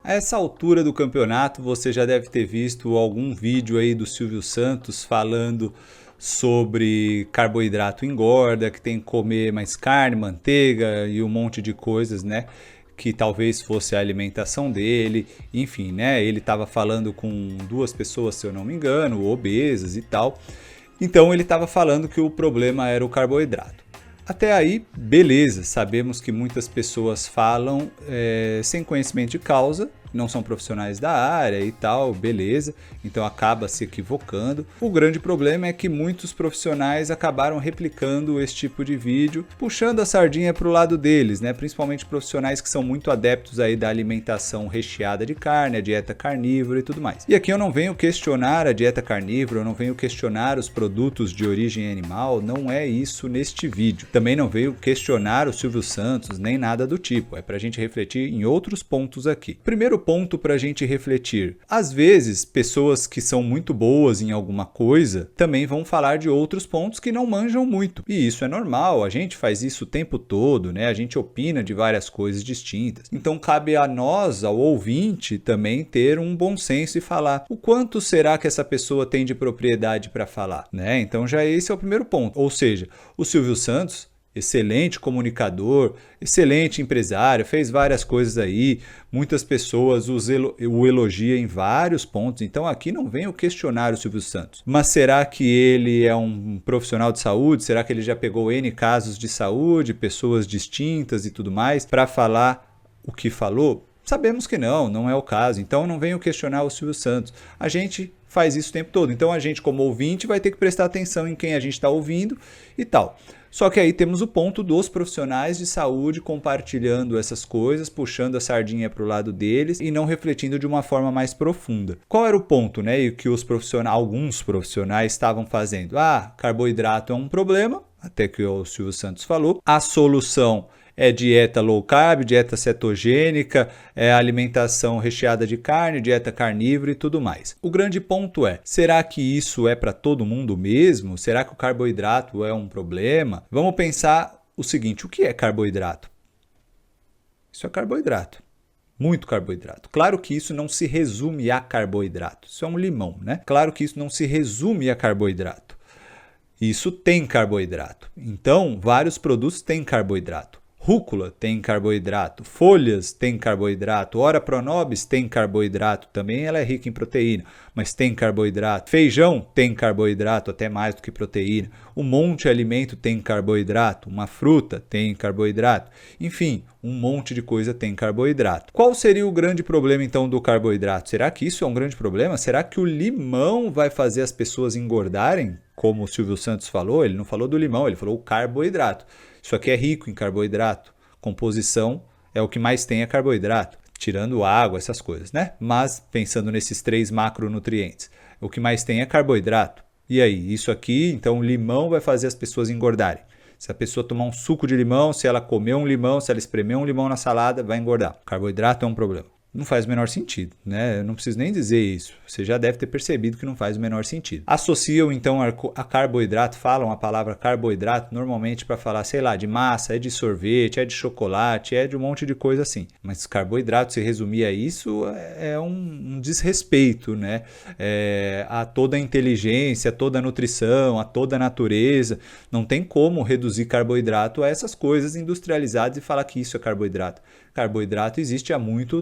A essa altura do campeonato, você já deve ter visto algum vídeo aí do Silvio Santos falando sobre carboidrato engorda, que tem que comer mais carne, manteiga e um monte de coisas, né? Que talvez fosse a alimentação dele, enfim, né? Ele estava falando com duas pessoas, se eu não me engano, obesas e tal. Então ele estava falando que o problema era o carboidrato. Até aí, beleza, sabemos que muitas pessoas falam sem conhecimento de causa, não são profissionais da área e tal, beleza, então acaba se equivocando. O grande problema é que muitos profissionais acabaram replicando esse tipo de vídeo, puxando a sardinha para o lado deles, né? Principalmente profissionais que são muito adeptos aí da alimentação recheada de carne, a dieta carnívora e tudo mais. E aqui eu não venho questionar a dieta carnívora, eu não venho questionar os produtos de origem animal, não é isso neste vídeo. Também não veio questionar o Silvio Santos, nem nada do tipo, é para a gente refletir em outros pontos aqui. Primeiro ponto para a gente refletir. Às vezes, pessoas que são muito boas em alguma coisa também vão falar de outros pontos que não manjam muito. E isso é normal, a gente faz isso o tempo todo, né? A gente opina de várias coisas distintas. Então, cabe a nós, ao ouvinte, também ter um bom senso e falar o quanto será que essa pessoa tem de propriedade para falar, né? Então, já esse é o primeiro ponto. Ou seja, o Silvio Santos, excelente comunicador, excelente empresário, fez várias coisas aí, muitas pessoas o elogiam em vários pontos, então aqui não venho questionar o Silvio Santos. Mas será que ele é um profissional de saúde? Será que ele já pegou N casos de saúde, pessoas distintas e tudo mais, para falar o que falou? Sabemos que não é o caso, então não venho questionar o Silvio Santos. A gente faz isso o tempo todo, então a gente como ouvinte vai ter que prestar atenção em quem a gente está ouvindo e tal. Só que aí temos o ponto dos profissionais de saúde compartilhando essas coisas, puxando a sardinha para o lado deles e não refletindo de uma forma mais profunda. Qual era o ponto, né? E que alguns profissionais estavam fazendo? Carboidrato é um problema, até que o Silvio Santos falou. A solução é dieta low carb, dieta cetogênica, alimentação recheada de carne, dieta carnívora e tudo mais. O grande ponto é, será que isso é para todo mundo mesmo? Será que o carboidrato é um problema? Vamos pensar o seguinte, o que é carboidrato? Isso é carboidrato. Muito carboidrato. Claro que isso não se resume a carboidrato. Isso é um limão, né? Claro que isso não se resume a carboidrato. Isso tem carboidrato. Então, vários produtos têm carboidrato. Rúcula tem carboidrato, folhas tem carboidrato, ora pronobis tem carboidrato, também ela é rica em proteína, mas tem carboidrato. Feijão tem carboidrato, até mais do que proteína. Um monte de alimento tem carboidrato, uma fruta tem carboidrato. Enfim, um monte de coisa tem carboidrato. Qual seria o grande problema então do carboidrato? Será que isso é um grande problema? Será que o limão vai fazer as pessoas engordarem? Como o Silvio Santos falou, ele não falou do limão, ele falou o carboidrato. Isso aqui é rico em carboidrato. Composição é o que mais tem carboidrato, tirando água, essas coisas, né? Mas pensando nesses 3 macronutrientes, o que mais tem é carboidrato. E aí, isso aqui, então o limão vai fazer as pessoas engordarem. Se a pessoa tomar um suco de limão, se ela comer um limão, se ela espremer um limão na salada, vai engordar. Carboidrato é um problema. Não faz o menor sentido, né? Eu não preciso nem dizer isso. Você já deve ter percebido que não faz o menor sentido. Associam então a carboidrato, falam a palavra carboidrato normalmente para falar, sei lá, de massa, é de sorvete, é de chocolate, é de um monte de coisa assim. Mas carboidrato, se resumir a isso, é um desrespeito, né? A toda a inteligência, a toda a nutrição, a toda a natureza. Não tem como reduzir carboidrato a essas coisas industrializadas e falar que isso é carboidrato. Carboidrato existe há muito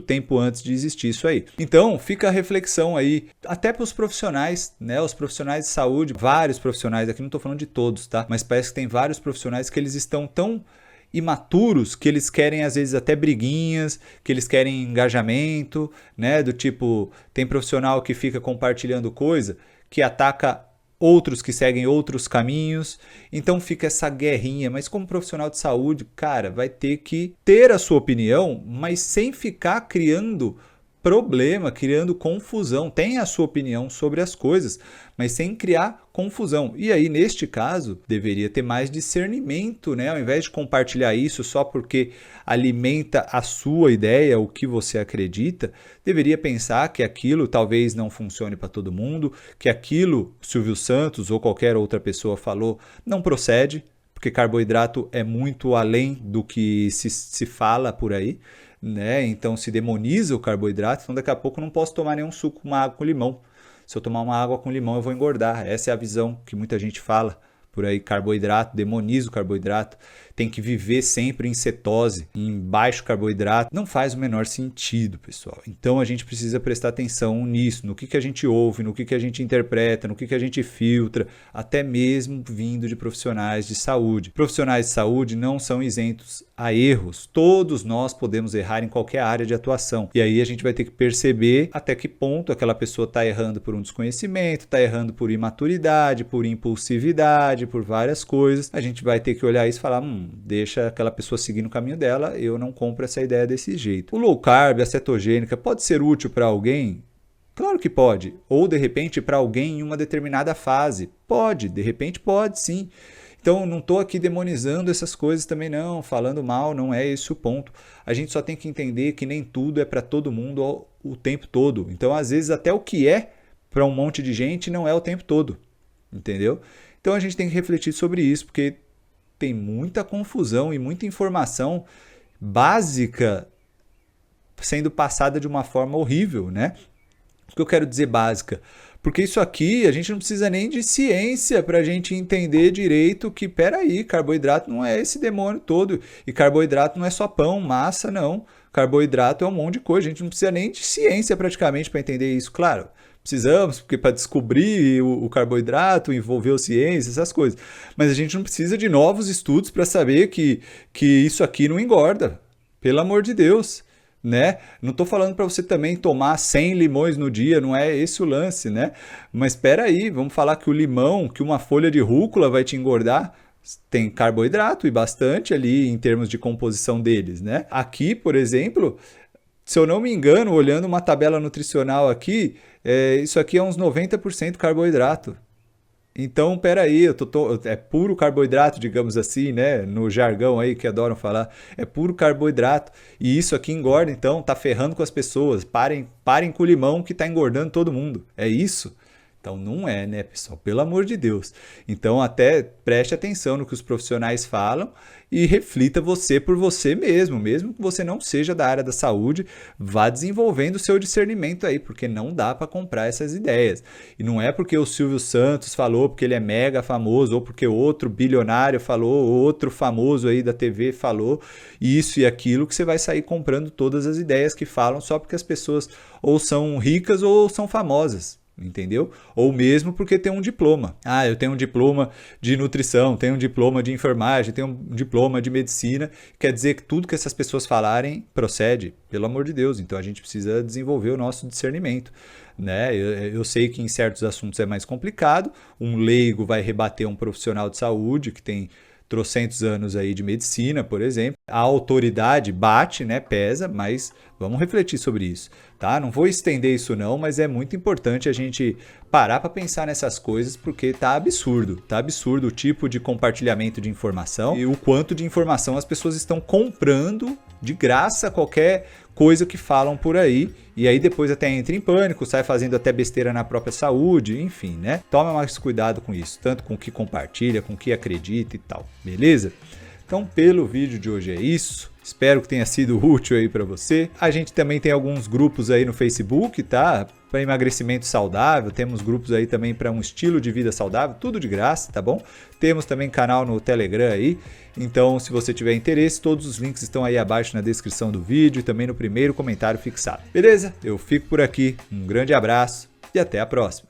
tempo antes de existir isso aí. Então, fica a reflexão aí, até para os profissionais, né? Os profissionais de saúde, vários profissionais, aqui não estou falando de todos, tá? Mas parece que tem vários profissionais que eles estão tão imaturos que eles querem às vezes até briguinhas, que eles querem engajamento, né? Do tipo, tem profissional que fica compartilhando coisa que ataca outros que seguem outros caminhos, então fica essa guerrinha, mas como profissional de saúde, cara, vai ter que ter a sua opinião, mas sem ficar criando problema, criando confusão. Tem a sua opinião sobre as coisas, mas sem criar confusão. E aí, neste caso, deveria ter mais discernimento, né? Ao invés de compartilhar isso só porque alimenta a sua ideia, o que você acredita, deveria pensar que aquilo talvez não funcione para todo mundo, que aquilo, Silvio Santos ou qualquer outra pessoa falou, não procede, porque carboidrato é muito além do que se fala por aí, né? Então se demoniza o carboidrato, então daqui a pouco eu não posso tomar nenhum suco, uma água com limão. Se eu tomar uma água com limão eu vou engordar. Essa é a visão que muita gente fala por aí, carboidrato, demoniza o carboidrato, tem que viver sempre em cetose, em baixo carboidrato, não faz o menor sentido, pessoal. Então a gente precisa prestar atenção nisso, no que a gente ouve, no que a gente interpreta, no que a gente filtra, até mesmo vindo de profissionais de saúde. Profissionais de saúde não são isentos a erros, todos nós podemos errar em qualquer área de atuação, e aí a gente vai ter que perceber até que ponto aquela pessoa está errando por um desconhecimento, está errando por imaturidade, por impulsividade, por várias coisas. A gente vai ter que olhar isso e falar, deixa aquela pessoa seguir no caminho dela, eu não compro essa ideia desse jeito. O low carb, a cetogênica, pode ser útil para alguém? Claro que pode. Ou de repente para alguém em uma determinada fase. Pode, de repente pode sim. Então não estou aqui demonizando essas coisas também não, falando mal, não é esse o ponto. A gente só tem que entender que nem tudo é para todo mundo o tempo todo. Então às vezes até o que é para um monte de gente não é o tempo todo, entendeu? Então a gente tem que refletir sobre isso, porque tem muita confusão e muita informação básica sendo passada de uma forma horrível, né? O que eu quero dizer básica? Porque isso aqui a gente não precisa nem de ciência para a gente entender direito que, peraí, carboidrato não é esse demônio todo. E carboidrato não é só pão, massa, não. Carboidrato é um monte de coisa. A gente não precisa nem de ciência praticamente para entender isso. Claro, precisamos, porque para descobrir o carboidrato envolveu ciência, essas coisas. Mas a gente não precisa de novos estudos para saber que isso aqui não engorda. Pelo amor de Deus. Né? Não estou falando para você também tomar 100 limões no dia, não é esse o lance, né? Mas espera aí, vamos falar que o limão, que uma folha de rúcula vai te engordar, tem carboidrato e bastante ali em termos de composição deles, né? Aqui, por exemplo, se eu não me engano, olhando uma tabela nutricional aqui, isso aqui é uns 90% carboidrato. Então, peraí, é puro carboidrato, digamos assim, né? No jargão aí que adoram falar, é puro carboidrato. E isso aqui engorda, então, tá ferrando com as pessoas. Parem com o limão que tá engordando todo mundo. É isso? Então não é, né, pessoal? Pelo amor de Deus. Então até preste atenção no que os profissionais falam e reflita você por você mesmo que você não seja da área da saúde, vá desenvolvendo o seu discernimento aí, porque não dá para comprar essas ideias. E não é porque o Silvio Santos falou, porque ele é mega famoso, ou porque outro bilionário falou, ou outro famoso aí da TV falou isso e aquilo, que você vai sair comprando todas as ideias que falam só porque as pessoas ou são ricas ou são famosas. Entendeu? Ou mesmo porque tem um diploma. Ah, eu tenho um diploma de nutrição, tenho um diploma de enfermagem, tenho um diploma de medicina. Quer dizer que tudo que essas pessoas falarem procede, pelo amor de Deus. Então a gente precisa desenvolver o nosso discernimento, né? Eu sei que em certos assuntos é mais complicado. Um leigo vai rebater um profissional de saúde que tem trocentos anos aí de medicina, por exemplo. A autoridade bate, né, pesa, mas vamos refletir sobre isso, tá? Não vou estender isso não, mas é muito importante a gente parar para pensar nessas coisas, porque tá absurdo o tipo de compartilhamento de informação e o quanto de informação as pessoas estão comprando de graça qualquer coisa que falam por aí, e aí depois até entra em pânico, sai fazendo até besteira na própria saúde, enfim, né? Toma mais cuidado com isso, tanto com o que compartilha, com o que acredita e tal, beleza? Então, pelo vídeo de hoje é isso. Espero que tenha sido útil aí para você. A gente também tem alguns grupos aí no Facebook, tá? Para emagrecimento saudável, temos grupos aí também para um estilo de vida saudável, tudo de graça, tá bom? Temos também canal no Telegram aí. Então, se você tiver interesse, todos os links estão aí abaixo na descrição do vídeo e também no primeiro comentário fixado. Beleza? Eu fico por aqui. Um grande abraço e até a próxima.